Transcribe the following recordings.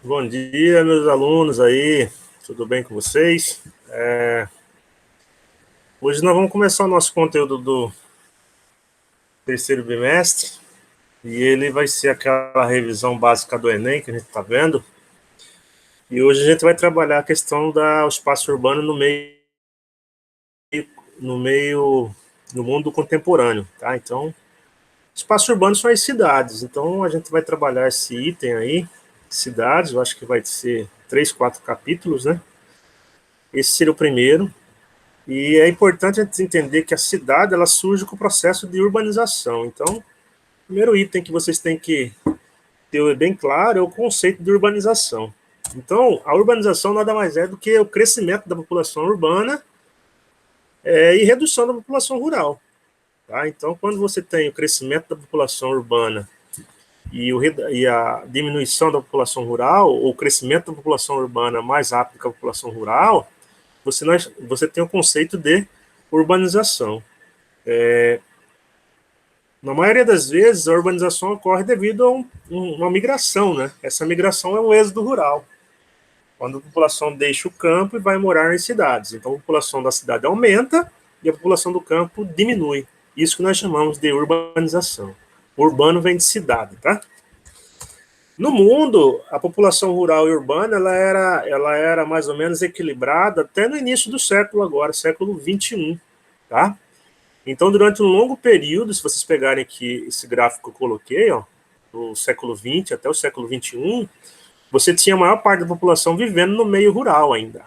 Bom dia, meus alunos aí, tudo bem com vocês? Hoje nós vamos começar o nosso conteúdo do terceiro bimestre e ele vai ser aquela revisão básica do Enem que a gente está vendo. E hoje a gente vai trabalhar a questão do espaço urbano no meio, no mundo contemporâneo, tá? Então, espaços urbanos são as cidades. Então, a gente vai trabalhar esse item aí, cidades. Eu acho que vai ser 3, 4 capítulos, né? Esse seria o primeiro. E é importante a gente entender que a cidade ela surge com o processo de urbanização. Então, o primeiro item que vocês têm que ter bem claro é o conceito de urbanização. Então, a urbanização nada mais é do que o crescimento da população urbana e redução da população rural. Tá? Então, quando você tem o crescimento da população urbana e a diminuição da população rural, ou o crescimento da população urbana mais rápido que a população rural, você tem o conceito de urbanização. Na maioria das vezes, a urbanização ocorre devido a uma migração, né? Essa migração é o êxodo rural, quando a população deixa o campo e vai morar em cidades. Então, a população da cidade aumenta e a população do campo diminui. Isso que nós chamamos de urbanização. Urbano vem de cidade, tá? No mundo, a população rural e urbana ela era mais ou menos equilibrada até no início do século agora, século 21, tá? Então, durante um longo período, se vocês pegarem aqui esse gráfico que eu coloquei, ó, do século XX até o século XXI, você tinha a maior parte da população vivendo no meio rural ainda,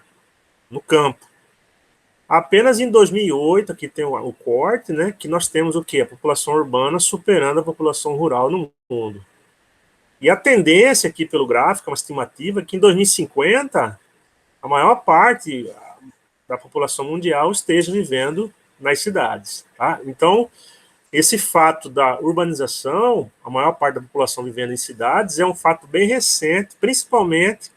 no campo. Apenas em 2008, aqui tem o corte, né, que nós temos o quê? A população urbana superando a população rural no mundo. E a tendência aqui pelo gráfico, uma estimativa, é que em 2050, a maior parte da população mundial esteja vivendo nas cidades. Tá? Então, esse fato da urbanização, a maior parte da população vivendo em cidades, é um fato bem recente, principalmente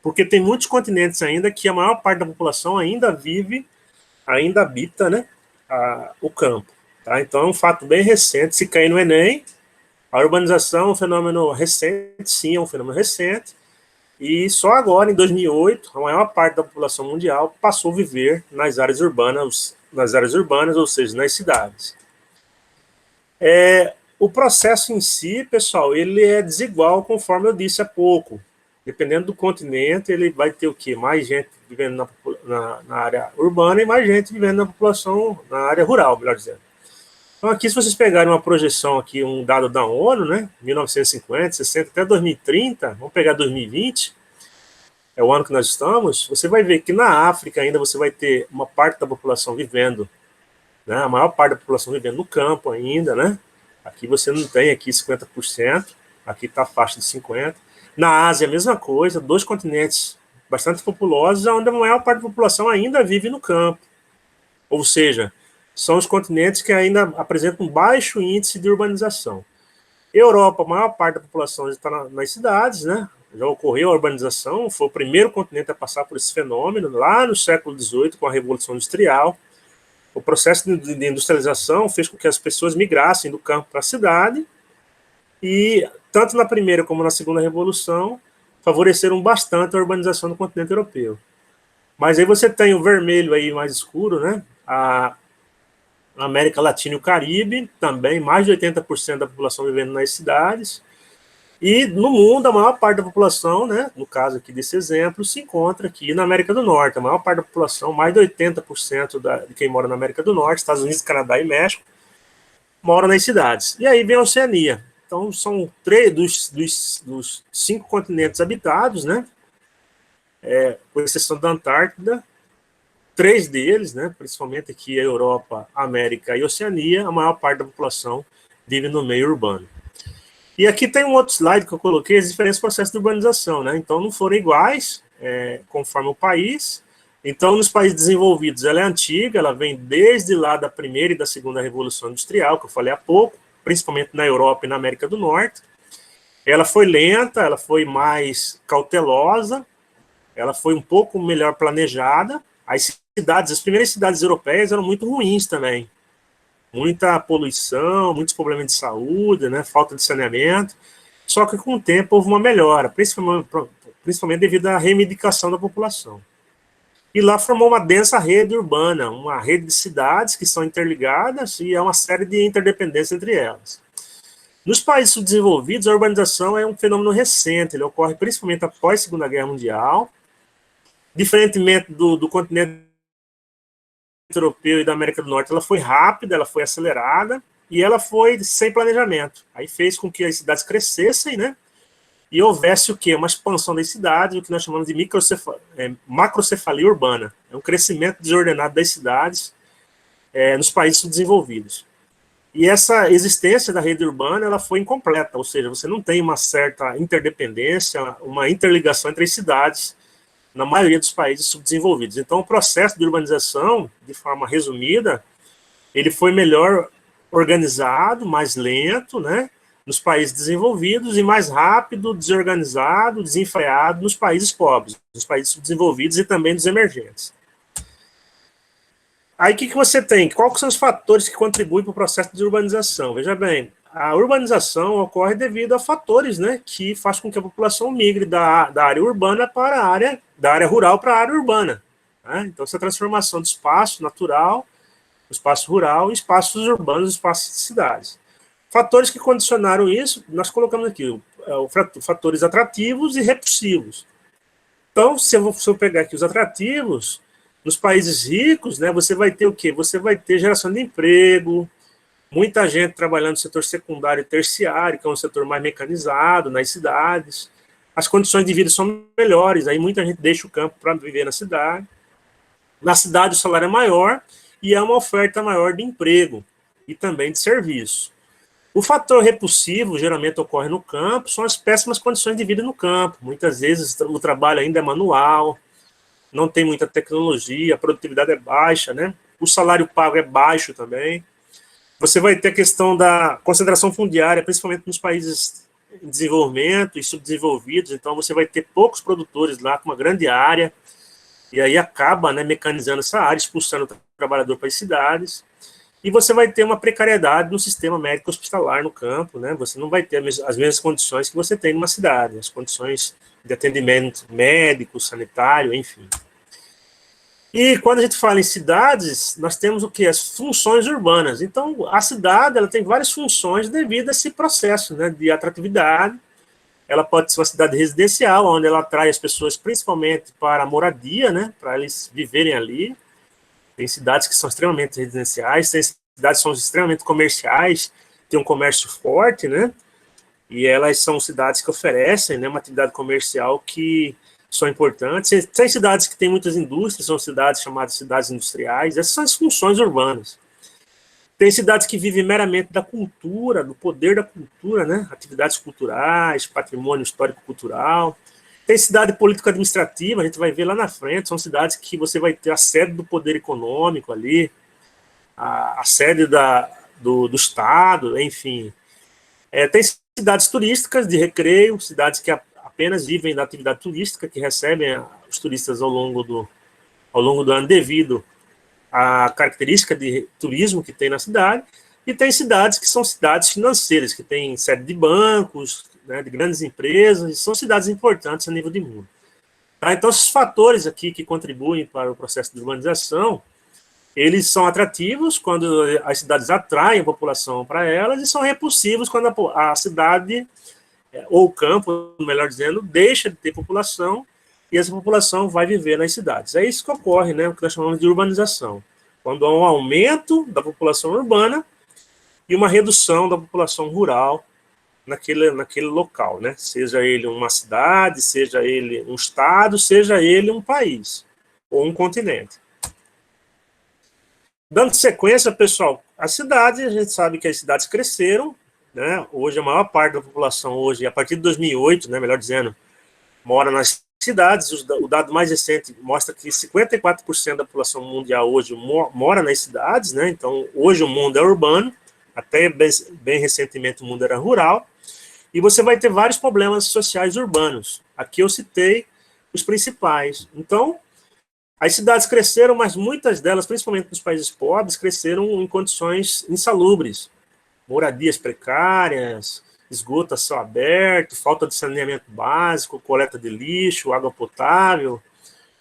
porque tem muitos continentes ainda que a maior parte da população ainda vive, ainda habita, né, o campo. Tá? Então, é um fato bem recente. Se cair no Enem, a urbanização é um fenômeno recente, sim, é um fenômeno recente, e só agora, em 2008, a maior parte da população mundial passou a viver nas áreas urbanas, ou seja, nas cidades. O processo em si, pessoal, ele é desigual, conforme eu disse há pouco. Dependendo do continente, ele vai ter o quê? Mais gente vivendo na área urbana e mais gente vivendo na área rural, melhor dizendo. Então, aqui, se vocês pegarem uma projeção aqui, um dado da ONU, né, 1950, 60, até 2030, vamos pegar 2020, é o ano que nós estamos, você vai ver que na África ainda você vai ter uma parte da população vivendo, né, a maior parte da população vivendo no campo ainda, né, aqui você não tem aqui 50%, aqui está a faixa de 50%. Na Ásia, a mesma coisa, dois continentes bastante populosos, onde a maior parte da população ainda vive no campo. Ou seja, são os continentes que ainda apresentam um baixo índice de urbanização. Europa, a maior parte da população está nas cidades, né? Já ocorreu a urbanização, foi o primeiro continente a passar por esse fenômeno, lá no século XVIII, com a Revolução Industrial. O processo de industrialização fez com que as pessoas migrassem do campo para a cidade, e tanto na primeira como na segunda revolução favoreceram bastante a urbanização do continente europeu. Mas aí você tem o vermelho aí mais escuro, né? A América Latina e o Caribe, também mais de 80% da população vivendo nas cidades. E no mundo, a maior parte da população, né, no caso aqui desse exemplo, se encontra aqui na América do Norte. A maior parte da população, mais de 80% de quem mora na América do Norte, Estados Unidos, Canadá e México, mora nas cidades. E aí vem a Oceania. Então, são 3 dos 5 continentes habitados, né, com exceção da Antártida, 3 deles, né, principalmente aqui a Europa, América e Oceania, a maior parte da população vive no meio urbano. E aqui tem um outro slide que eu coloquei, as diferentes processos de urbanização, né? Então, não foram iguais, conforme o país. Então, nos países desenvolvidos, ela é antiga, ela vem desde lá da primeira e da segunda Revolução Industrial, que eu falei há pouco, principalmente na Europa e na América do Norte. Ela foi lenta, ela foi mais cautelosa, ela foi um pouco melhor planejada. As primeiras cidades europeias eram muito ruins também. Muita poluição, muitos problemas de saúde, né, falta de saneamento. Só que com o tempo houve uma melhora, principalmente devido à reivindicação da população. E lá formou uma densa rede urbana, uma rede de cidades que são interligadas e é uma série de interdependências entre elas. Nos países subdesenvolvidos, a urbanização é um fenômeno recente, ele ocorre principalmente após a Segunda Guerra Mundial, diferentemente do continente europeu e da América do Norte, ela foi rápida, ela foi acelerada e ela foi sem planejamento. Aí fez com que as cidades crescessem, né? E houvesse o quê? Uma expansão das cidades, o que nós chamamos de macrocefalia urbana. É um crescimento desordenado das cidades nos países subdesenvolvidos. E essa existência da rede urbana ela foi incompleta, ou seja, você não tem uma certa interdependência, uma interligação entre as cidades na maioria dos países subdesenvolvidos. Então, o processo de urbanização, de forma resumida, ele foi melhor organizado, mais lento, né, nos países desenvolvidos e mais rápido, desorganizado, desenfreado nos países pobres, nos países subdesenvolvidos e também nos emergentes. Aí o que você tem? Quais são os fatores que contribuem para o processo de urbanização? Veja bem, a urbanização ocorre devido a fatores, né, que fazem com que a população migre da área urbana para da área rural para a área urbana. Né? Então, essa transformação do espaço natural, do espaço rural, em espaços urbanos, espaços de cidades. Fatores que condicionaram isso, nós colocamos aqui, fatores atrativos e repulsivos. Então, se eu pegar aqui os atrativos, nos países ricos, né, você vai ter o quê? Você vai ter geração de emprego, muita gente trabalhando no setor secundário e terciário, que é um setor mais mecanizado nas cidades. As condições de vida são melhores, aí muita gente deixa o campo para viver na cidade. Na cidade o salário é maior e é uma oferta maior de emprego e também de serviço. O fator repulsivo geralmente ocorre no campo, são as péssimas condições de vida no campo. Muitas vezes o trabalho ainda é manual, não tem muita tecnologia, a produtividade é baixa, né? O salário pago é baixo também. Você vai ter a questão da concentração fundiária, principalmente nos países em desenvolvimento e subdesenvolvidos, então você vai ter poucos produtores lá com uma grande área, e aí acaba, né, mecanizando essa área, expulsando o trabalhador para as cidades, e você vai ter uma precariedade no sistema médico hospitalar no campo, né? Você não vai ter as mesmas condições que você tem numa cidade, as condições de atendimento médico, sanitário, enfim. E quando a gente fala em cidades, nós temos o quê? As funções urbanas. Então, a cidade ela tem várias funções devido a esse processo, né, de atratividade. Ela pode ser uma cidade residencial, onde ela atrai as pessoas principalmente para a moradia, né, para eles viverem ali. Tem cidades que são extremamente residenciais, tem cidades que são extremamente comerciais, tem um comércio forte, né, e elas são cidades que oferecem, né, uma atividade comercial que são importantes. Tem cidades que têm muitas indústrias, são cidades chamadas cidades industriais, essas são as funções urbanas. Tem cidades que vivem meramente da cultura, do poder da cultura, né, atividades culturais, patrimônio histórico-cultural. Tem cidade político-administrativa, a gente vai ver lá na frente, são cidades que você vai ter a sede do poder econômico ali, a sede do Estado, enfim. Tem cidades turísticas de recreio, cidades que apenas vivem da atividade turística, que recebem os turistas ao longo do ano devido à característica de turismo que tem na cidade, e tem cidades que são cidades financeiras, que têm sede de bancos, né, de grandes empresas, e são cidades importantes a nível de mundo. Tá? Então, esses fatores aqui que contribuem para o processo de urbanização, eles são atrativos quando as cidades atraem a população para elas, e são repulsivos quando a cidade ou o campo, melhor dizendo, deixa de ter população e essa população vai viver nas cidades. É isso que ocorre, né, o que nós chamamos de urbanização. Quando há um aumento da população urbana e uma redução da população rural naquele local, né? Seja ele uma cidade, seja ele um estado, seja ele um país ou um continente. Dando sequência, pessoal, a gente sabe que as cidades cresceram, né? Hoje a maior parte da população, hoje, a partir de 2008, né, melhor dizendo, mora nas cidades. O dado mais recente mostra que 54% da população mundial hoje mora nas cidades, né? Então, hoje o mundo é urbano, até bem recentemente o mundo era rural, e você vai ter vários problemas sociais urbanos. Aqui eu citei os principais. Então, as cidades cresceram, mas muitas delas, principalmente nos países pobres, cresceram em condições insalubres, moradias precárias, esgoto a céu aberto, falta de saneamento básico, coleta de lixo, água potável,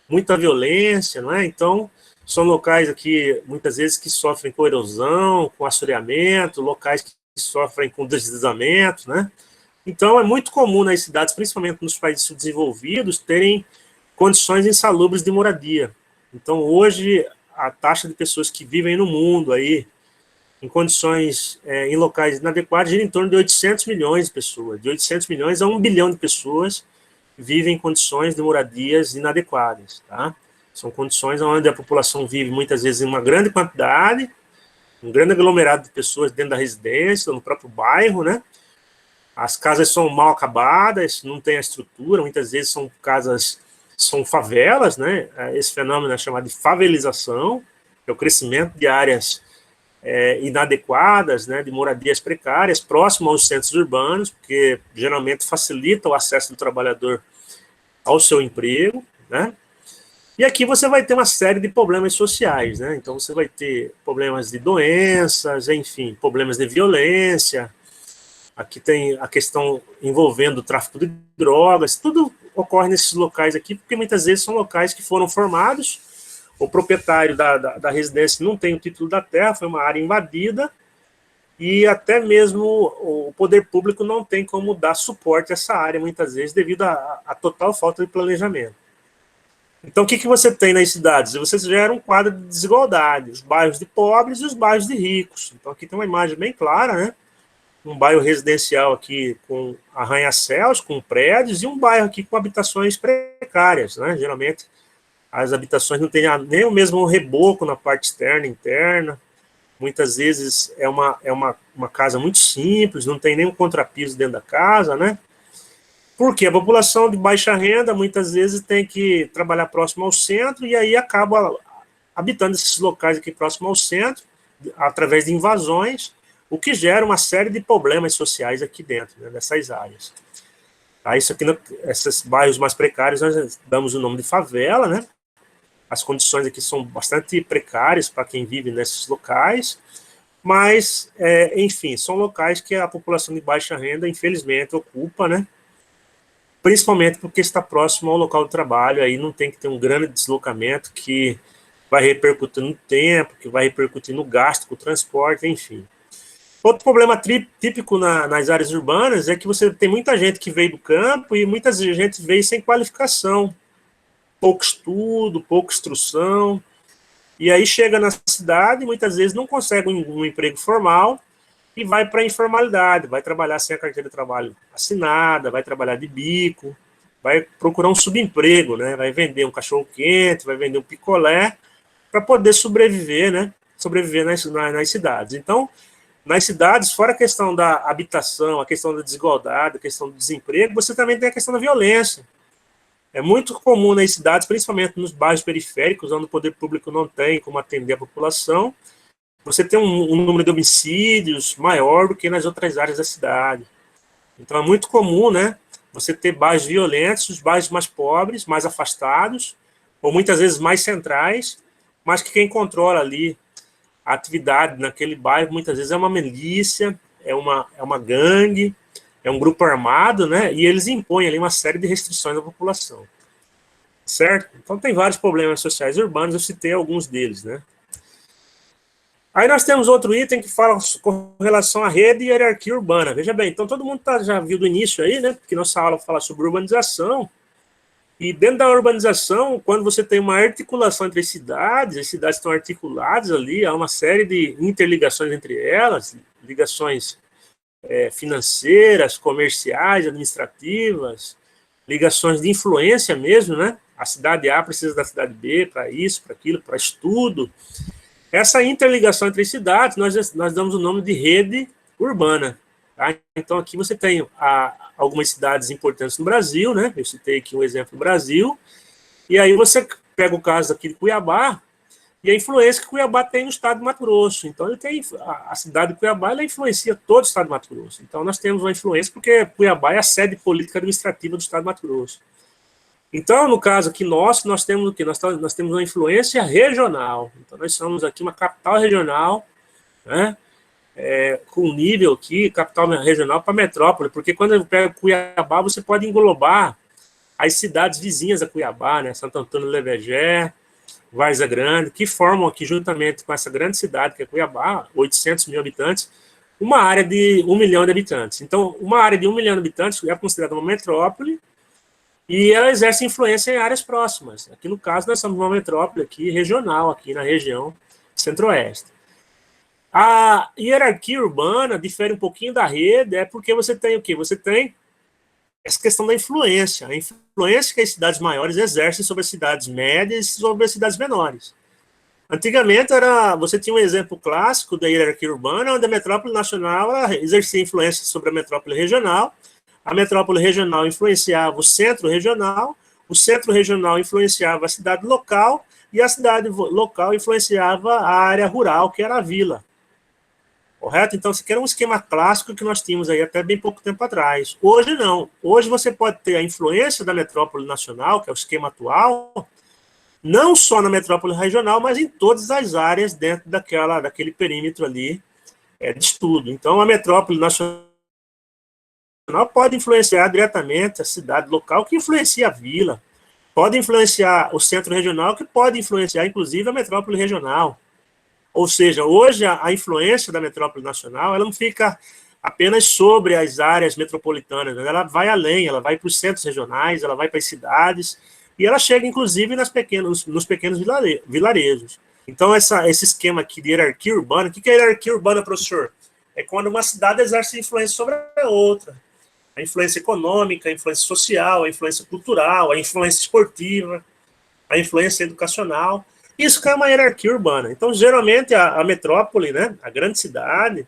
muita violência, não é? Então, são locais aqui, muitas vezes, que sofrem com erosão, com assoreamento, locais que sofrem com deslizamento, né? Então, é muito comum nas cidades, principalmente nos países subdesenvolvidos, terem condições insalubres de moradia. Então, hoje, a taxa de pessoas que vivem no mundo aí, em condições, em locais inadequados, gira em torno de 800 milhões de pessoas. De 800 milhões a 1 bilhão de pessoas vivem em condições de moradias inadequadas, tá? São condições onde a população vive, muitas vezes, em uma grande quantidade, um grande aglomerado de pessoas dentro da residência, no próprio bairro, né? As casas são mal acabadas, não tem a estrutura, muitas vezes são casas, são favelas, né? Esse fenômeno é chamado de favelização, que é o crescimento de áreas inadequadas, né, de moradias precárias, próximo aos centros urbanos, porque geralmente facilita o acesso do trabalhador ao seu emprego, né? E aqui você vai ter uma série de problemas sociais, né? Então você vai ter problemas de doenças, enfim, problemas de violência. Aqui tem a questão envolvendo o tráfico de drogas, tudo ocorre nesses locais aqui, porque muitas vezes são locais que foram formados, o proprietário da residência não tem o título da terra, foi uma área invadida, e até mesmo o poder público não tem como dar suporte a essa área, muitas vezes, devido à total falta de planejamento. Então, o que você tem nas cidades? Você gera um quadro de desigualdade, os bairros de pobres e os bairros de ricos. Então, aqui tem uma imagem bem clara, né? Um bairro residencial aqui com arranha-céus, com prédios, e um bairro aqui com habitações precárias, né? Geralmente, as habitações não têm nem o mesmo reboco na parte externa e interna. Muitas vezes é uma casa muito simples, não tem nenhum contrapiso dentro da casa, né? Porque a população de baixa renda, muitas vezes, tem que trabalhar próximo ao centro e aí acaba habitando esses locais aqui próximo ao centro, através de invasões, o que gera uma série de problemas sociais aqui dentro, né, dessas áreas. Isso aqui, esses bairros mais precários, nós damos o nome de favela, né? As condições aqui são bastante precárias para quem vive nesses locais, mas, enfim, são locais que a população de baixa renda, infelizmente, ocupa, né? Principalmente porque está próximo ao local de trabalho, aí não tem que ter um grande deslocamento que vai repercutir no tempo, que vai repercutir no gasto com o transporte, enfim. Outro problema típico nas áreas urbanas é que você tem muita gente que veio do campo e muita gente veio sem qualificação, pouco estudo, pouca instrução, e aí chega na cidade e muitas vezes não consegue um emprego formal e vai para a informalidade, vai trabalhar sem a carteira de trabalho assinada, vai trabalhar de bico, vai procurar um subemprego, né? Vai vender um cachorro-quente, vai vender um picolé para poder sobreviver, né? Sobreviver nas cidades. Então, nas cidades, fora a questão da habitação, a questão da desigualdade, a questão do desemprego, você também tem a questão da violência. É muito comum nas cidades, principalmente nos bairros periféricos, onde o poder público não tem como atender a população, você tem um número de homicídios maior do que nas outras áreas da cidade. Então é muito comum, né, você ter bairros violentos, os bairros mais pobres, mais afastados, ou muitas vezes mais centrais, mas que quem controla ali a atividade naquele bairro, muitas vezes é uma milícia, é uma gangue, é um grupo armado, né? E eles impõem ali uma série de restrições à população. Certo? Então tem vários problemas sociais urbanos, eu citei alguns deles, né? Aí nós temos outro item que fala com relação à rede e hierarquia urbana. Veja bem, então todo mundo já viu do início aí, né? Porque nossa aula fala sobre urbanização. E dentro da urbanização, quando você tem uma articulação entre as cidades estão articuladas ali, há uma série de interligações entre elas, ligações financeiras, comerciais, administrativas, ligações de influência mesmo, né? A cidade A precisa da cidade B para isso, para aquilo, para estudo. Essa interligação entre as cidades, nós damos o nome de rede urbana. Tá? Então, aqui você tem algumas cidades importantes no Brasil, né? Eu citei aqui um exemplo do Brasil, e aí você pega o caso aqui de Cuiabá, e a influência que Cuiabá tem no estado de Mato Grosso. Então, ele tem a cidade de Cuiabá, ela influencia todo o estado de Mato Grosso. Então, nós temos uma influência porque Cuiabá é a sede política administrativa do estado de Mato Grosso. Então, no caso aqui nosso, nós temos o quê? Nós temos uma influência regional. Então, nós somos aqui uma capital regional, né? com nível aqui, capital regional para metrópole, porque quando eu pego Cuiabá, você pode englobar as cidades vizinhas a Cuiabá, né? Santo Antônio do Levegé, Várzea Grande, que formam aqui, juntamente com essa grande cidade que é Cuiabá, 800 mil habitantes, uma área de 1 milhão de habitantes. Então, uma área de 1 milhão de habitantes é considerada uma metrópole e ela exerce influência em áreas próximas. Aqui, no caso, nós somos uma metrópole aqui, regional, aqui na região centro-oeste. A hierarquia urbana difere um pouquinho da rede, porque você tem o quê? Você tem essa questão da influência, a influência que as cidades maiores exercem sobre as cidades médias e sobre as cidades menores. Antigamente, você tinha um exemplo clássico da hierarquia urbana, onde a metrópole nacional exercia influência sobre a metrópole regional, a metrópole regional influenciava o centro regional influenciava a cidade local, e a cidade local influenciava a área rural, que era a vila. Correto? Então, isso aqui era um esquema clássico que nós tínhamos aí até bem pouco tempo atrás. Hoje, não. Hoje, você pode ter a influência da metrópole nacional, que é o esquema atual, não só na metrópole regional, mas em todas as áreas dentro daquele perímetro ali de estudo. Então, a metrópole nacional pode influenciar diretamente a cidade local, que influencia a vila, pode influenciar o centro regional, que pode influenciar, inclusive, a metrópole regional. Ou seja, hoje a influência da metrópole nacional ela não fica apenas sobre as áreas metropolitanas, né? Ela vai além, ela vai para os centros regionais, ela vai para as cidades, e ela chega, inclusive, nos pequenos vilarejos. Então, esse esquema aqui de hierarquia urbana, o que é hierarquia urbana, professor? É quando uma cidade exerce influência sobre a outra. A influência econômica, a influência social, a influência cultural, a influência esportiva, a influência educacional. Isso que é uma hierarquia urbana. Então, geralmente, a metrópole, né, a grande cidade,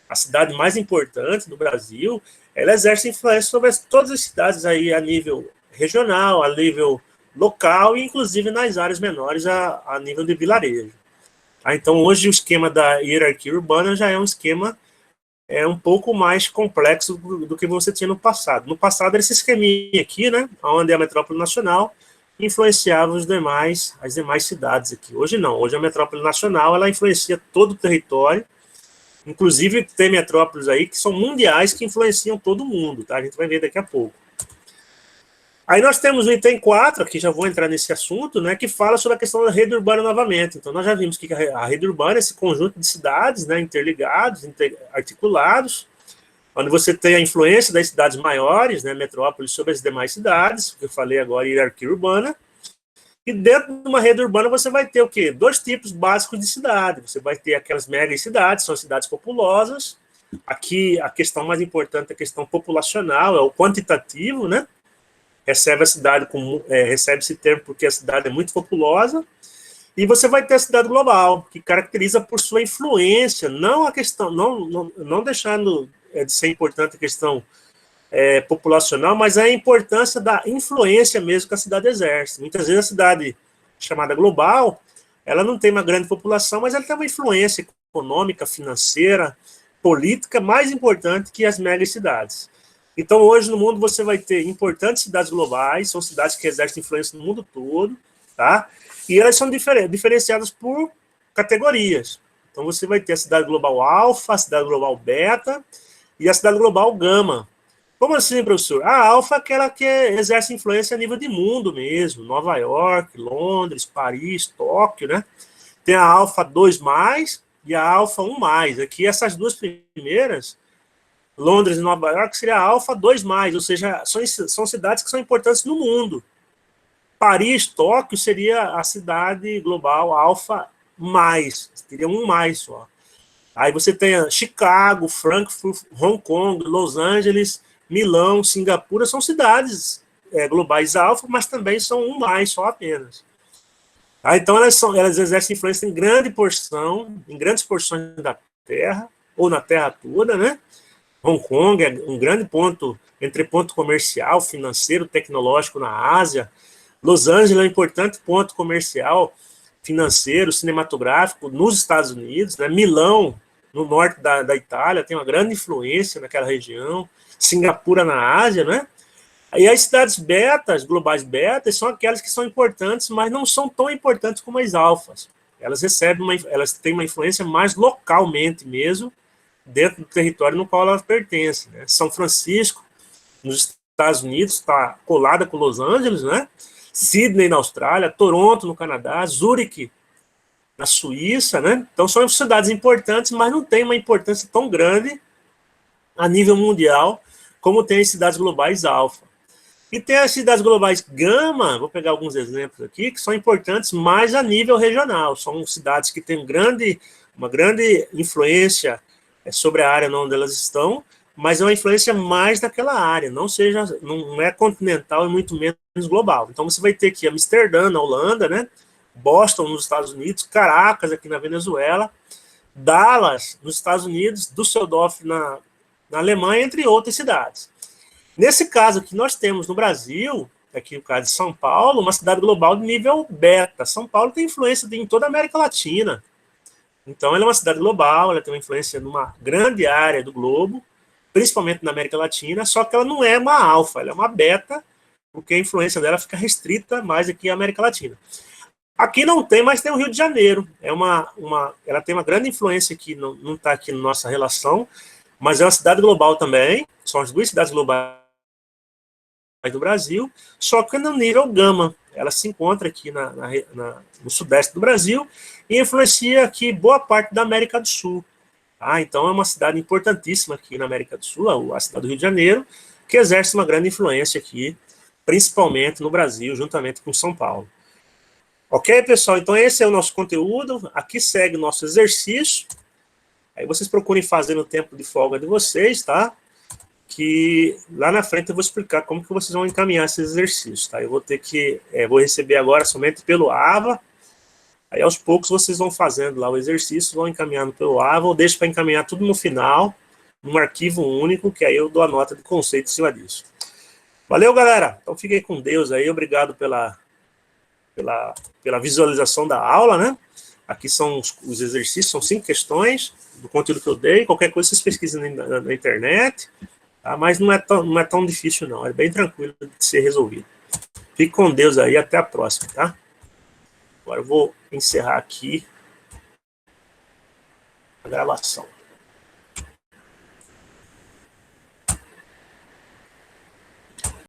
a cidade mais importante do Brasil, ela exerce influência sobre todas as cidades aí a nível regional, a nível local e, inclusive, nas áreas menores a nível de vilarejo. Então, hoje, o esquema da hierarquia urbana já é um esquema um pouco mais complexo do que você tinha no passado. No passado, era esse esqueminha aqui, né, onde a metrópole nacional influenciava as demais cidades aqui. Hoje não, hoje a metrópole nacional ela influencia todo o território, inclusive tem metrópoles aí que são mundiais que influenciam todo mundo, tá? A gente vai ver daqui a pouco. Aí nós temos o item 4, aqui já vou entrar nesse assunto, né, que fala sobre a questão da rede urbana novamente. Então nós já vimos que a rede urbana é esse conjunto de cidades, né, interligados, articulados, onde você tem a influência das cidades maiores, né, metrópoles, sobre as demais cidades, que eu falei agora, hierarquia urbana, e dentro de uma rede urbana você vai ter o quê? 2 tipos básicos de cidade. Você vai ter aquelas megacidades, são cidades populosas. Aqui a questão mais importante é a questão populacional, é o quantitativo, né? Recebe esse termo porque a cidade é muito populosa. E você vai ter a cidade global, que caracteriza por sua influência, não a questão, não deixando de ser importante a questão populacional, mas a importância da influência mesmo que a cidade exerce. Muitas vezes a cidade chamada global, ela não tem uma grande população, mas ela tem uma influência econômica, financeira, política mais importante que as megacidades. Então, hoje no mundo você vai ter importantes cidades globais, são cidades que exercem influência no mundo todo, tá? E elas são diferenciadas por categorias. Então, você vai ter a cidade global alfa, a cidade global beta e a cidade global gama. Como assim, professor? A alfa é aquela que exerce influência a nível de mundo mesmo. Nova York, Londres, Paris, Tóquio, né? Tem a alfa 2+, e a alfa 1+. Aqui, essas duas primeiras, Londres e Nova York, seria a alfa 2+, ou seja, são cidades que são importantes no mundo. Paris, Tóquio, seria a cidade global alfa+, teria 1+ só. Aí você tem Chicago, Frankfurt, Hong Kong, Los Angeles, Milão, Singapura, são cidades globais alfa, mas também são 1+, só apenas. Então elas exercem influência em grandes porções da Terra, ou na Terra toda, né? Hong Kong é um grande ponto comercial, financeiro, tecnológico na Ásia. Los Angeles é um importante ponto comercial, financeiro, cinematográfico nos Estados Unidos, né? Milão, no norte da Itália, tem uma grande influência naquela região. Singapura na Ásia, né? E as cidades betas, globais betas, são aquelas que são importantes, mas não são tão importantes como as alfas. Elas têm uma influência mais localmente mesmo, dentro do território no qual ela pertence, né? São Francisco, nos Estados Unidos, está colada com Los Angeles, né? Sydney, na Austrália, Toronto, no Canadá, Zurique, na Suíça, né? Então são cidades importantes, mas não tem uma importância tão grande a nível mundial como tem as cidades globais alfa. E tem as cidades globais gama, vou pegar alguns exemplos aqui, que são importantes mais a nível regional. São cidades que têm uma grande influência sobre a área onde elas estão, mas é uma influência mais daquela área, não é continental e muito menos global. Então você vai ter aqui Amsterdã, na Holanda, né? Boston, nos Estados Unidos, Caracas, aqui na Venezuela, Dallas, nos Estados Unidos, Düsseldorf, na Alemanha, entre outras cidades. Nesse caso que nós temos no Brasil, aqui no caso de São Paulo, uma cidade global de nível beta. São Paulo tem influência em toda a América Latina. Então, ela é uma cidade global, ela tem uma influência numa grande área do globo, principalmente na América Latina, só que ela não é uma alfa, ela é uma beta, porque a influência dela fica restrita mais aqui à América Latina. Aqui não tem, mas tem o Rio de Janeiro. Ela tem uma grande influência aqui, não está aqui na nossa relação, mas é uma cidade global também, são as duas cidades globais do Brasil, só que no nível gama. Ela se encontra aqui no sudeste do Brasil e influencia aqui boa parte da América do Sul. Tá? Então é uma cidade importantíssima aqui na América do Sul, a cidade do Rio de Janeiro, que exerce uma grande influência aqui, principalmente no Brasil, juntamente com São Paulo. Ok, pessoal? Então esse é o nosso conteúdo. Aqui segue o nosso exercício. Aí vocês procurem fazer no tempo de folga de vocês, tá? Que lá na frente eu vou explicar como que vocês vão encaminhar esses exercícios, tá? Eu vou ter que, vou receber agora somente pelo AVA, aí aos poucos vocês vão fazendo lá o exercício, vão encaminhando pelo AVA, ou deixo para encaminhar tudo no final, num arquivo único, que aí eu dou a nota de conceito em cima disso. Valeu, galera! Então fiquem com Deus aí, obrigado pela visualização da aula, né? Aqui são os exercícios, são 5 questões do conteúdo que eu dei, qualquer coisa vocês pesquisem na internet, tá? Mas não é tão difícil não, é bem tranquilo de ser resolvido. Fique com Deus aí, até a próxima, tá? Agora eu vou encerrar aqui a gravação.